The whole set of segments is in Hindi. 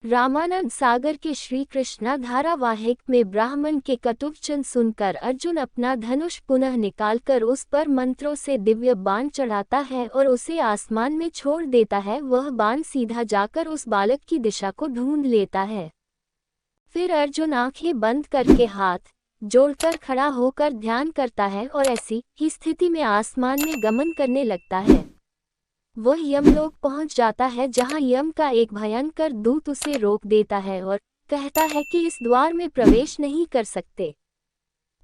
रामानंद सागर के श्री कृष्णा धारावाहिक में ब्राह्मण के कटुवचन सुनकर अर्जुन अपना धनुष पुनः निकालकर उस पर मंत्रों से दिव्य बाण चढ़ाता है और उसे आसमान में छोड़ देता है। वह बाण सीधा जाकर उस बालक की दिशा को ढूंढ लेता है। फिर अर्जुन आंखें बंद करके हाथ जोड़कर खड़ा होकर ध्यान करता है और ऐसी ही स्थिति में आसमान में गमन करने लगता है। वह यमलोक पहुंच जाता है, जहां यम का एक भयंकर दूत उसे रोक देता है और कहता है कि इस द्वार में प्रवेश नहीं कर सकते।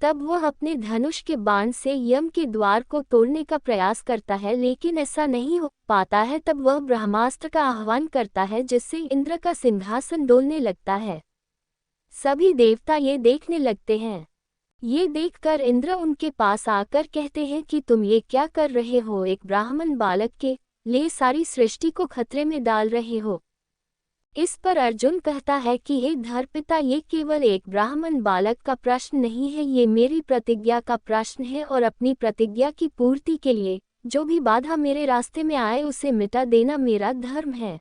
तब वह अपने धनुष के बाण से यम के द्वार को तोड़ने का प्रयास करता है, लेकिन ऐसा नहीं हो पाता है। तब वह ब्रह्मास्त्र का आह्वान करता है, जिससे इंद्र का सिंहासन डोलने लगता है। सभी देवता ये देखने लगते हैं। ये देखकर इंद्र उनके पास आकर कहते हैं कि तुम ये क्या कर रहे हो? एक ब्राह्मण बालक के लिए सारी सृष्टि को खतरे में डाल रहे हो। इस पर अर्जुन कहता है कि हे धर्मपिता, ये केवल एक ब्राह्मण बालक का प्रश्न नहीं है, ये मेरी प्रतिज्ञा का प्रश्न है और अपनी प्रतिज्ञा की पूर्ति के लिए जो भी बाधा मेरे रास्ते में आए उसे मिटा देना मेरा धर्म है।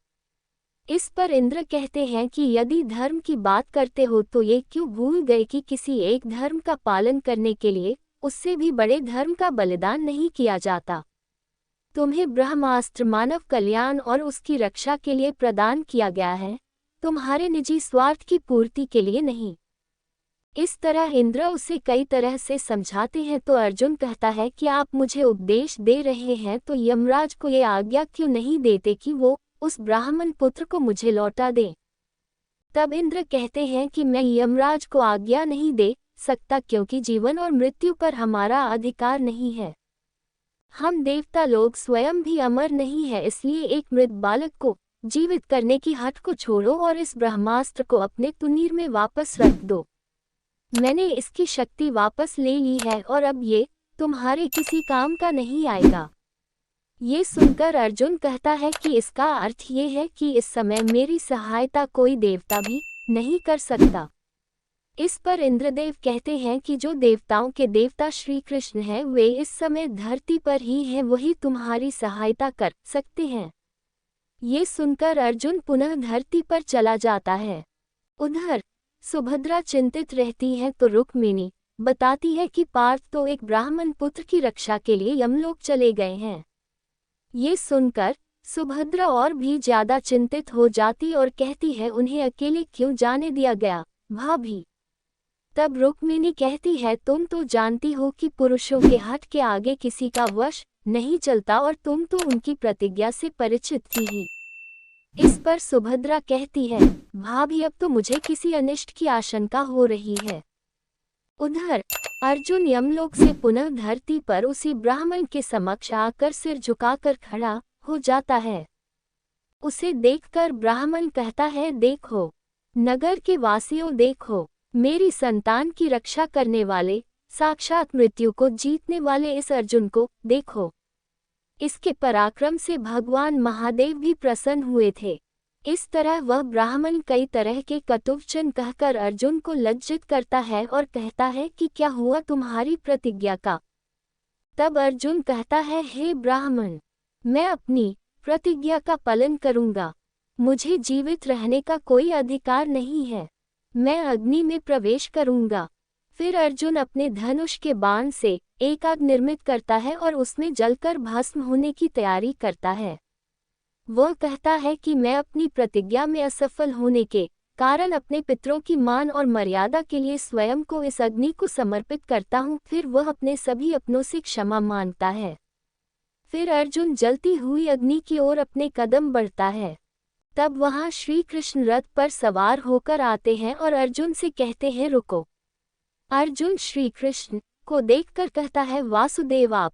इस पर इंद्र कहते हैं कि यदि धर्म की बात करते हो तो ये क्यों भूल गए कि किसी एक धर्म का पालन करने के लिए उससे भी बड़े धर्म का बलिदान नहीं किया जाता। तुम्हें ब्रह्मास्त्र मानव कल्याण और उसकी रक्षा के लिए प्रदान किया गया है, तुम्हारे निजी स्वार्थ की पूर्ति के लिए नहीं। इस तरह इंद्र उसे कई तरह से समझाते हैं, तो अर्जुन कहता है कि आप मुझे उपदेश दे रहे हैं तो यमराज को ये आज्ञा क्यों नहीं देते कि वो उस ब्राह्मण पुत्र को मुझे लौटा दे। तब इंद्र कहते हैं कि मैं यमराज को आज्ञा नहीं दे सकता, क्योंकि जीवन और मृत्यु पर हमारा अधिकार नहीं है। हम देवता लोग स्वयं भी अमर नहीं है, इसलिए एक मृत बालक को जीवित करने की हठ को छोड़ो और इस ब्रह्मास्त्र को अपने तुनीर में वापस रख दो। मैंने इसकी शक्ति वापस ले ली है और अब ये तुम्हारे किसी काम का नहीं आएगा। ये सुनकर अर्जुन कहता है कि इसका अर्थ ये है कि इस समय मेरी सहायता कोई देवता भी नहीं कर सकता। इस पर इंद्रदेव कहते हैं कि जो देवताओं के देवता श्री कृष्ण हैं, वे इस समय धरती पर ही हैं, वही तुम्हारी सहायता कर सकते हैं। ये सुनकर अर्जुन पुनः धरती पर चला जाता है। उधर सुभद्रा चिंतित रहती है तो रुक्मिणी बताती है कि पार्थ तो एक ब्राह्मण पुत्र की रक्षा के लिए यमलोक चले गए हैं। ये सुनकर सुभद्रा और भी ज्यादा चिंतित हो जाती और कहती है, उन्हें अकेले क्यों जाने दिया गया भाभी? तब रुक्मिणी कहती है, तुम तो जानती हो कि पुरुषों के हठ के आगे किसी का वश नहीं चलता और तुम तो उनकी प्रतिज्ञा से परिचित थी ही। इस पर सुभद्रा कहती है, भाभी अब तो मुझे किसी अनिष्ट की आशंका हो रही है। उधर अर्जुन यमलोक से पुनः धरती पर उसी ब्राह्मण के समक्ष आकर सिर झुकाकर खड़ा हो जाता है। उसे देखकर ब्राह्मण कहता है, देखो नगर के वासियों, देखो मेरी संतान की रक्षा करने वाले, साक्षात मृत्यु को जीतने वाले इस अर्जुन को देखो। इसके पराक्रम से भगवान महादेव भी प्रसन्न हुए थे। इस तरह वह ब्राह्मण कई तरह के कटुवचन कहकर अर्जुन को लज्जित करता है और कहता है कि क्या हुआ तुम्हारी प्रतिज्ञा का? तब अर्जुन कहता है, हे ब्राह्मण, मैं अपनी प्रतिज्ञा का पालन करूंगा। मुझे जीवित रहने का कोई अधिकार नहीं है। मैं अग्नि में प्रवेश करूंगा। फिर अर्जुन अपने धनुष के बाण से एक आग निर्मित करता है और उसमें जलकर भस्म होने की तैयारी करता है। वह कहता है कि मैं अपनी प्रतिज्ञा में असफल होने के कारण अपने पितरों की मान और मर्यादा के लिए स्वयं को इस अग्नि को समर्पित करता हूँ। फिर वह अपने सभी अपनों से क्षमा मांगता है। फिर अर्जुन जलती हुई अग्नि की ओर अपने कदम बढ़ता है। तब वहां श्री कृष्ण रथ पर सवार होकर आते हैं और अर्जुन से कहते हैं, रुको। अर्जुन श्री कृष्ण को देखकर कहता है, वासुदेव आप।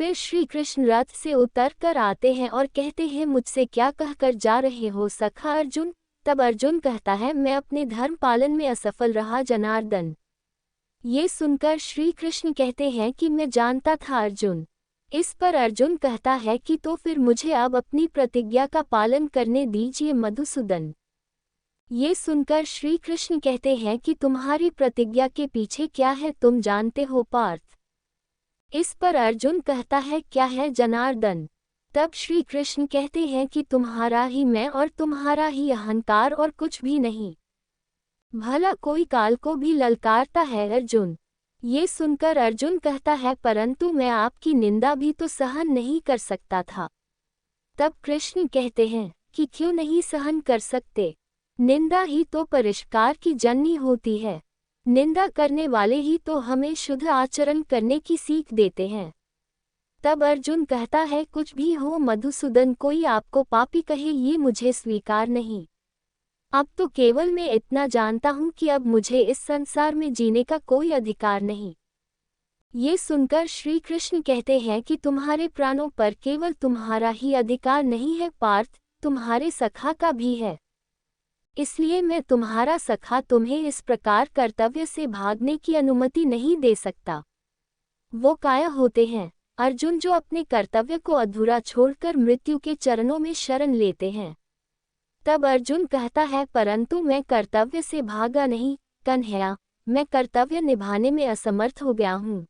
फिर श्री कृष्ण रथ से उतर कर आते हैं और कहते हैं, मुझसे क्या कहकर जा रहे हो सखा अर्जुन? तब अर्जुन कहता है, मैं अपने धर्म पालन में असफल रहा जनार्दन। ये सुनकर श्री कृष्ण कहते हैं कि मैं जानता था अर्जुन। इस पर अर्जुन कहता है कि तो फिर मुझे अब अपनी प्रतिज्ञा का पालन करने दीजिए मधुसूदन। ये सुनकर श्री कृष्ण कहते हैं कि तुम्हारी प्रतिज्ञा के पीछे क्या है तुम जानते हो पार्थ? इस पर अर्जुन कहता है, क्या है जनार्दन? तब श्री कृष्ण कहते हैं कि तुम्हारा ही मैं और तुम्हारा ही अहंकार और कुछ भी नहीं। भला कोई काल को भी ललकारता है अर्जुन। ये सुनकर अर्जुन कहता है परंतु मैं आपकी निंदा भी तो सहन नहीं कर सकता था। तब कृष्ण कहते हैं कि क्यों नहीं सहन कर सकते, निंदा ही तो परिष्कार की जननी होती है। निंदा करने वाले ही तो हमें शुद्ध आचरण करने की सीख देते हैं। तब अर्जुन कहता है कुछ भी हो मधुसूदन, कोई आपको पापी कहे ये मुझे स्वीकार नहीं। अब तो केवल मैं इतना जानता हूँ कि अब मुझे इस संसार में जीने का कोई अधिकार नहीं। ये सुनकर श्री कृष्ण कहते हैं कि तुम्हारे प्राणों पर केवल तुम्हारा ही अधिकार नहीं है पार्थ, तुम्हारे सखा का भी है। इसलिए मैं तुम्हारा सखा तुम्हें इस प्रकार कर्तव्य से भागने की अनुमति नहीं दे सकता। वो काया होते हैं अर्जुन जो अपने कर्तव्य को अधूरा छोड़कर मृत्यु के चरणों में शरण लेते हैं। तब अर्जुन कहता है परंतु मैं कर्तव्य से भागा नहीं कन्हैया, मैं कर्तव्य निभाने में असमर्थ हो गया हूँ।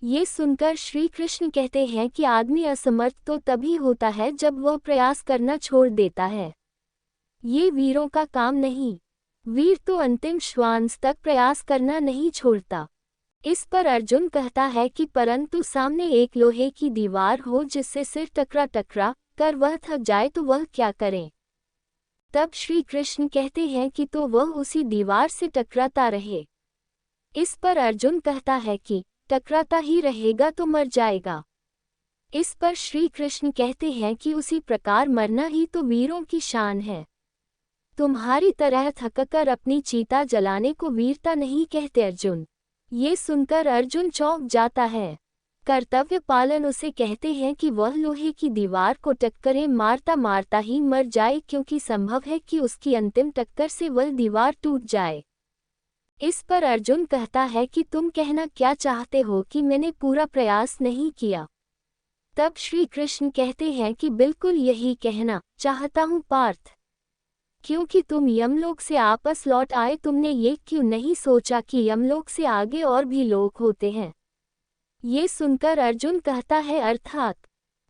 ये सुनकर श्री कृष्ण कहते हैं कि आदमी असमर्थ तो तभी होता है जब वह प्रयास करना छोड़ देता है। ये वीरों का काम नहीं। वीर तो अंतिम श्वास तक प्रयास करना नहीं छोड़ता। इस पर अर्जुन कहता है कि परंतु सामने एक लोहे की दीवार हो जिससे सिर टकरा कर वह थक जाए तो वह क्या करे। तब श्री कृष्ण कहते हैं कि तो वह उसी दीवार से टकराता रहे। इस पर अर्जुन कहता है कि टकराता ही रहेगा तो मर जाएगा। इस पर श्री कृष्ण कहते हैं कि उसी प्रकार मरना ही तो वीरों की शान है। तुम्हारी तरह थककर अपनी चीता जलाने को वीरता नहीं कहते अर्जुन। ये सुनकर अर्जुन चौंक जाता है। कर्तव्य पालन उसे कहते हैं कि वह लोहे की दीवार को टक्करें मारता मारता ही मर जाए, क्योंकि संभव है कि उसकी अंतिम टक्कर से वह दीवार टूट जाए। इस पर अर्जुन कहता है कि तुम कहना क्या चाहते हो कि मैंने पूरा प्रयास नहीं किया। तब श्री कृष्ण कहते हैं कि बिल्कुल यही कहना चाहता हूँ पार्थ, क्योंकि तुम यमलोक से आपस लौट आए, तुमने ये क्यों नहीं सोचा कि यमलोक से आगे और भी लोक होते हैं। ये सुनकर अर्जुन कहता है अर्थात।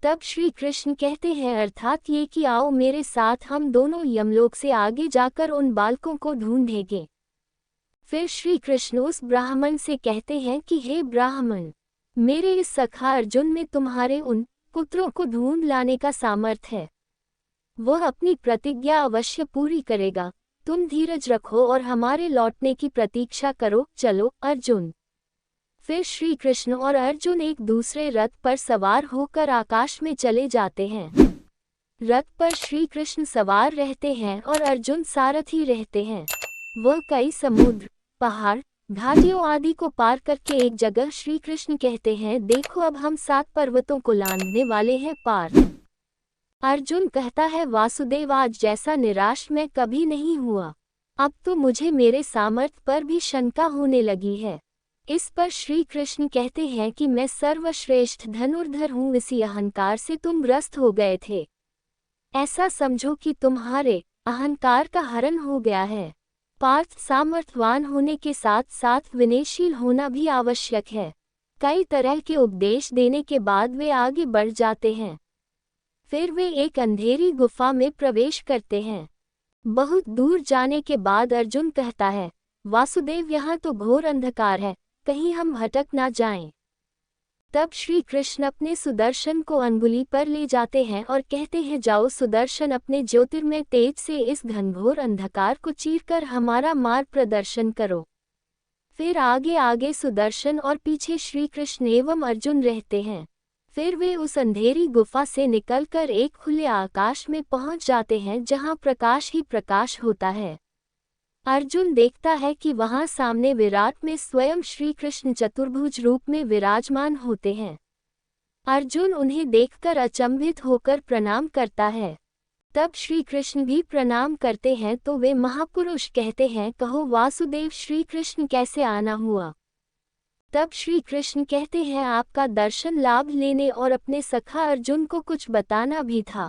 तब श्री कृष्ण कहते हैं अर्थात ये कि आओ मेरे साथ, हम दोनों यमलोक से आगे जाकर उन बालकों को ढूंढेंगे। फिर श्री कृष्ण उस ब्राह्मण से कहते हैं कि हे ब्राह्मण, मेरे इस सखा अर्जुन में तुम्हारे उन पुत्रों को ढूंढ लाने का सामर्थ्य है। वह अपनी प्रतिज्ञा अवश्य पूरी करेगा। तुम धीरज रखो और हमारे लौटने की प्रतीक्षा करो। चलो अर्जुन। फिर श्री कृष्ण और अर्जुन एक दूसरे रथ पर सवार होकर आकाश में चले जाते हैं। रथ पर श्री कृष्ण सवार रहते हैं और अर्जुन सारथी रहते हैं। वह कई समुद्र, पहाड़, घाटियों आदि को पार करके एक जगह श्री कृष्ण कहते हैं देखो अब हम 7 पर्वतों को लांघने वाले हैं पार। अर्जुन कहता है वासुदेव, आज जैसा निराश मैं कभी नहीं हुआ। अब तो मुझे मेरे सामर्थ्य पर भी शंका होने लगी है। इस पर श्री कृष्ण कहते हैं कि मैं सर्वश्रेष्ठ धनुर्धर हूँ, इसी अहंकार से तुम ग्रस्त हो गए थे। ऐसा समझो कि तुम्हारे अहंकार का हरण हो गया है। पार्थ, सामर्थ्यवान होने के साथ साथ विनयशील होना भी आवश्यक है। कई तरह के उपदेश देने के बाद वे आगे बढ़ जाते हैं। फिर वे एक अंधेरी गुफा में प्रवेश करते हैं। बहुत दूर जाने के बाद अर्जुन कहता है वासुदेव, यहाँ तो घोर अंधकार है, कहीं हम भटक ना जाएं। तब श्री कृष्ण अपने सुदर्शन को अंगुली पर ले जाते हैं और कहते हैं जाओ सुदर्शन, अपने ज्योतिर्मय तेज से इस घनघोर अंधकार को चीरकर हमारा मार्ग प्रदर्शन करो। फिर आगे आगे सुदर्शन और पीछे श्री कृष्ण एवं अर्जुन रहते हैं। फिर वे उस अंधेरी गुफा से निकलकर एक खुले आकाश में पहुंच जाते हैं जहां प्रकाश ही प्रकाश होता है। अर्जुन देखता है कि वहां सामने विराट में स्वयं श्री कृष्ण चतुर्भुज रूप में विराजमान होते हैं। अर्जुन उन्हें देखकर अचंभित होकर प्रणाम करता है। तब श्री कृष्ण भी प्रणाम करते हैं तो वे महापुरुष कहते हैं कहो वासुदेव, श्री कृष्ण कैसे आना हुआ। तब श्री कृष्ण कहते हैं आपका दर्शन लाभ लेने और अपने सखा अर्जुन को कुछ बताना भी था।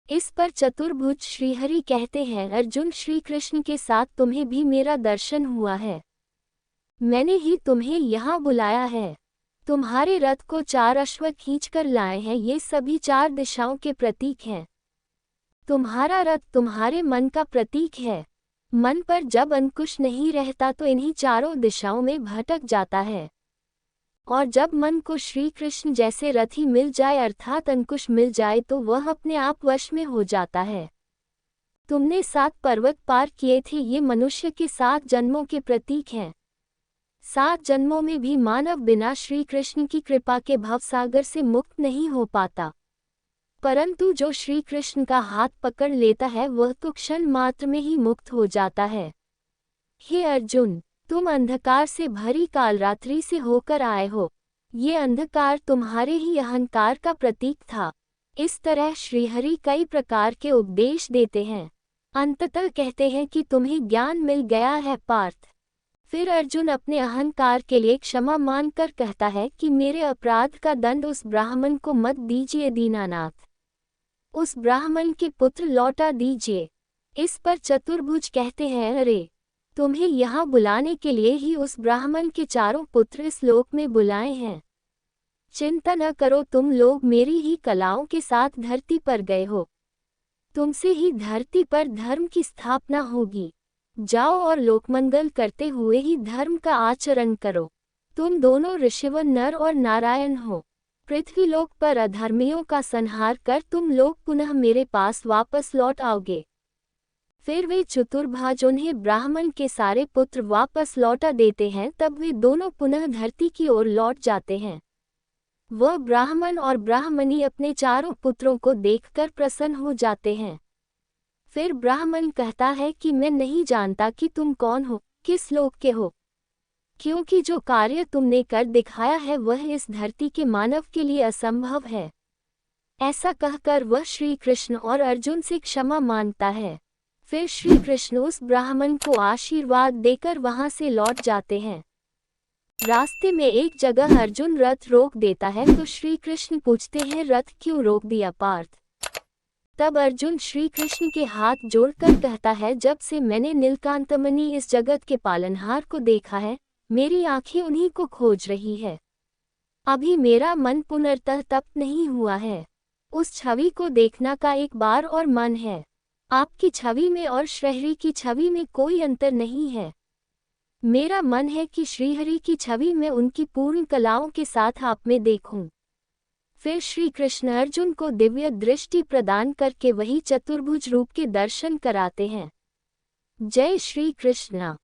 इस पर चतुर्भुज श्रीहरि कहते हैं अर्जुन, श्री कृष्ण के साथ तुम्हें भी मेरा दर्शन हुआ है। मैंने ही तुम्हें यहाँ बुलाया है। तुम्हारे रथ को 4 अश्व खींचकर लाए हैं, ये सभी 4 दिशाओं के प्रतीक हैं। तुम्हारा रथ तुम्हारे मन का प्रतीक है। मन पर जब अंकुश नहीं रहता तो इन्हीं चारों दिशाओं में भटक जाता है। और जब मन को श्री कृष्ण जैसे रथी मिल जाए अर्थात अंकुश मिल जाए तो वह अपने आप वश में हो जाता है। तुमने 7 पर्वत पार किए थे, ये मनुष्य के 7 जन्मों के प्रतीक हैं। 7 जन्मों में भी मानव बिना श्री कृष्ण की कृपा के भवसागर से मुक्त नहीं हो पाता, परंतु जो श्री कृष्ण का हाथ पकड़ लेता है वह तो क्षण मात्र में ही मुक्त हो जाता है। हे अर्जुन, तुम अंधकार से भरी कालरात्रि से होकर आए हो। ये अंधकार तुम्हारे ही अहंकार का प्रतीक था। इस तरह श्रीहरि कई प्रकार के उपदेश देते हैं। अंततः कहते हैं कि तुम्हें ज्ञान मिल गया है पार्थ। फिर अर्जुन अपने अहंकार के लिए क्षमा मांगकर कहता है कि मेरे अपराध का दंड उस ब्राह्मण को मत दीजिए दीनानाथ। उस ब्राह्मण के पुत्र लौटा दीजिए। इस पर चतुर्भुज कहते हैं, अरे तुम्हें यहाँ बुलाने के लिए ही उस ब्राह्मण के 4 पुत्र इस लोक में बुलाए हैं। चिंता न करो, तुम लोग मेरी ही कलाओं के साथ धरती पर गए हो। तुमसे ही धरती पर धर्म की स्थापना होगी। जाओ और लोकमंगल करते हुए ही धर्म का आचरण करो। तुम दोनों ऋषिवर नर और नारायण हो। पृथ्वीलोक पर अधर्मियों का संहार कर तुम लोग पुनः मेरे पास वापस लौट आओगे। फिर वे चतुर्भुज उन्हें ब्राह्मण के सारे पुत्र वापस लौटा देते हैं, तब वे दोनों पुनः धरती की ओर लौट जाते हैं। वह ब्राह्मण और ब्राह्मणी अपने 4 पुत्रों को देखकर प्रसन्न हो जाते हैं। फिर ब्राह्मण कहता है कि मैं नहीं जानता कि तुम कौन हो, किस लोक के हो, क्योंकि जो कार्य तुमने कर दिखाया है वह इस धरती के मानव के लिए असंभव है। ऐसा कहकर वह श्री कृष्ण और अर्जुन से क्षमा मांगता है। फिर श्री कृष्ण उस ब्राह्मण को आशीर्वाद देकर वहां से लौट जाते हैं। रास्ते में एक जगह अर्जुन रथ रोक देता है तो श्री कृष्ण पूछते हैं, रथ क्यों रोक दिया पार्थ? तब अर्जुन श्री कृष्ण के हाथ जोड़कर कहता है, जब से मैंने नीलकांतमणि इस जगत के पालनहार को देखा है, मेरी आंखें उन्हीं को खोज रही है। अभी मेरा मन पुनर्तः तप्त नहीं हुआ है। उस छवि को देखना का एक बार और मन है। आपकी छवि में और श्रीहरि की छवि में कोई अंतर नहीं है। मेरा मन है कि श्रीहरि की छवि में उनकी पूर्ण कलाओं के साथ आप में देखूं। फिर श्री कृष्ण अर्जुन को दिव्य दृष्टि प्रदान करके वही चतुर्भुज रूप के दर्शन कराते हैं। जय श्री कृष्ण।